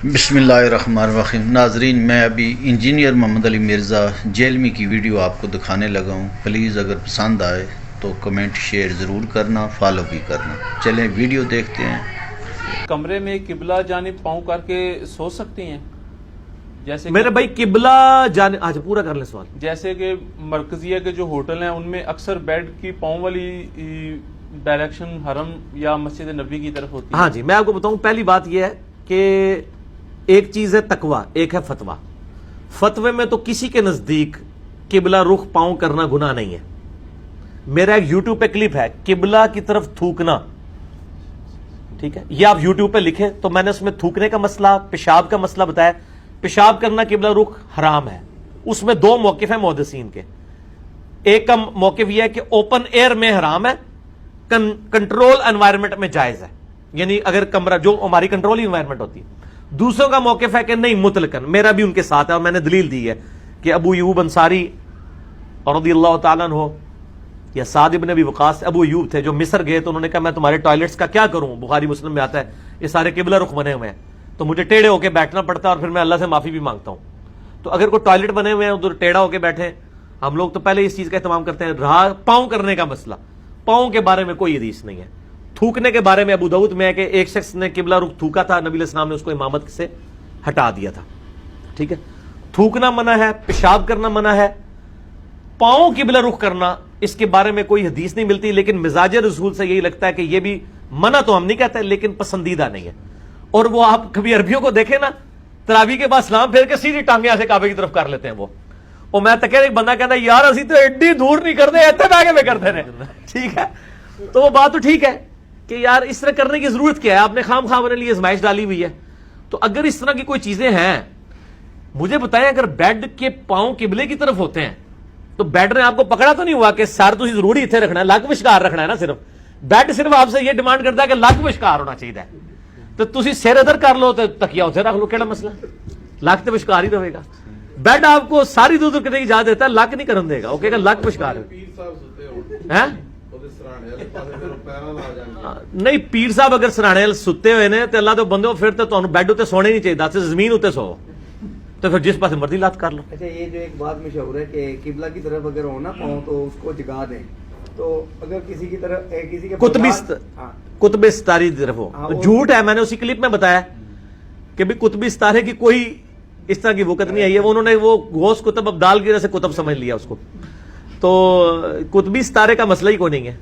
بسم اللہ الرحمن الرحیم۔ ناظرین، میں ابھی انجینئر محمد علی مرزا جیلمی کی ویڈیو آپ کو دکھانے لگا ہوں۔ پلیز اگر پسند آئے تو کمنٹ شیئر ضرور کرنا، فالو بھی کرنا۔ چلیں ویڈیو دیکھتے ہیں۔ کمرے میں قبلہ جانب پاؤں کر کے سو سکتی ہیں؟ جیسے میرے بھائی قبلہ جانب، آج پورا کر لیں سوال۔ جیسے کہ مرکزیہ کے جو ہوٹل ہیں ان میں اکثر بیڈ کی پاؤں والی ڈائریکشن حرم یا مسجد نبی کی طرف ہوتی ہے۔ ہاں جی، میں آپ کو بتاؤں، پہلی بات یہ ہے کہ ایک چیز ہے تقویٰ، ایک ہے فتویٰ۔ فتوے میں تو کسی کے نزدیک قبلہ رخ پاؤں کرنا گناہ نہیں ہے۔ میرا ایک یوٹیوب پہ کلپ ہے، قبلہ کی طرف تھوکنا، ٹھیک ہے، یہ آپ یوٹیوب پہ لکھیں تو میں نے اس میں تھوکنے کا مسئلہ، پیشاب کا مسئلہ بتایا۔ پیشاب کرنا قبلہ رخ حرام ہے۔ اس میں دو موقف ہیں محدثین کے۔ ایک کا موقف یہ ہے کہ اوپن ایئر میں حرام ہے، کنٹرول انوائرمنٹ میں جائز ہے، یعنی اگر کمرہ جو ہماری کنٹرول انوائرمنٹ ہوتی ہے۔ دوسروں کا موقف ہے کہ نہیں مطلقاً، میرا بھی ان کے ساتھ ہے اور میں نے دلیل دی ہے کہ ابو ایوب انصاری رضی اللہ تعالیٰ عنہ یا سعد ابن ابی وقاص ابو ایوب تھے جو مصر گئے، تو انہوں نے کہا میں تمہارے ٹوائلٹس کا کیا کروں، بخاری مسلم میں آتا ہے یہ سارے قبلہ رخ بنے ہوئے ہیں تو مجھے ٹیڑھے ہو کے بیٹھنا پڑتا ہے اور پھر میں اللہ سے معافی بھی مانگتا ہوں۔ تو اگر کوئی ٹوائلٹ بنے ہوئے ہیں ادھر ٹیڑھا ہو کے بیٹھے، ہم لوگ تو پہلے اس چیز کا اہتمام کرتے ہیں۔ رہا پاؤں کرنے کا مسئلہ، پاؤں کے بارے میں کوئی حدیث نہیں ہے۔ تھوکنے کے بارے میں ابو داؤد میں ہے کہ ایک شخص نے قبلہ رخ تھوکا تھا، نبی علیہ السلام نے اس کو امامت سے ہٹا دیا تھا، ٹھیک ہے۔ تھوکنا منع ہے، پیشاب کرنا منع ہے، پاؤں قبلہ رخ کرنا اس کے بارے میں کوئی حدیث نہیں ملتی، لیکن مزاج رسول سے یہی لگتا ہے کہ یہ بھی منع تو ہم نہیں کہتے لیکن پسندیدہ نہیں ہے۔ اور وہ آپ کبھی عربیوں کو دیکھیں نا، تراویح کے بعد سلام پھیر کے سیدھی ٹانگیں ایسے کعبے کی طرف کر لیتے ہیں وہ۔ اور میں تک ایک بندہ کہتا ہے یار اسی تو ایڈی دور نہیں کرتے، ایسے آگے میں کرتے ہیں، ٹھیک ہے۔ تو وہ بات تو ٹھیک ہے کہ یار اس طرح کرنے کی ضرورت کیا ہے، آپ نے خام خواہ اپنے لیے ازمائش ڈالی ہوئی ہے۔ تو اگر اس طرح کی کوئی چیزیں ہیں مجھے بتائیں، اگر بیڈ کے پاؤں قبلے کی طرف ہوتے ہیں تو بیڈ نے آپ کو پکڑا تو نہیں ہوا کہ سر تو ضروری اتنے رکھنا ہے، لک وشکار رکھنا ہے نا، صرف بیڈ صرف آپ سے یہ ڈیمانڈ کرتا ہے کہ لک وشکار ہونا چاہیے، تو تسی سر ادھر کر لو تو تکیا اتنے رکھ لو، کیڑا مسئلہ، لک تو وشکار ہی رہے گا۔ بیڈ آپ کو ساری دور کرنے کی اجازت دیتا ہے، لک نہیں کرن دے گا، وہ کہے گا لک وشکار ہے۔ نہیں پیر صاحب اگر سرانے ستے ہوئے نے تو اللہ تو بندے پھر تو تمہیں بیڈ اتنے سونے نہیں چاہیے، زمین اتنے سو تو پھر جس پاس مرضی لات کر لو۔ اچھا، یہ جو ایک بات مشہور ہے کہ قبلہ کی طرف اگر ہونا پاؤں تو اس کو جگا دیں، تو اگر کسی کی طرف کسی کے قطب ستاری طرف ہو تو جھوٹ ہے۔ میں نے اسی کلپ میں بتایا کہ بھی قطب ستارے کی کوئی اس طرح کی وقت نہیں آئی ہے، انہوں نے وہ غوث قطب ابدال کی وجہ سے قطب سمجھ لیا اس کو، تو قطبی ستارے کا مسئلہ ہی کوئی نہیں ہے۔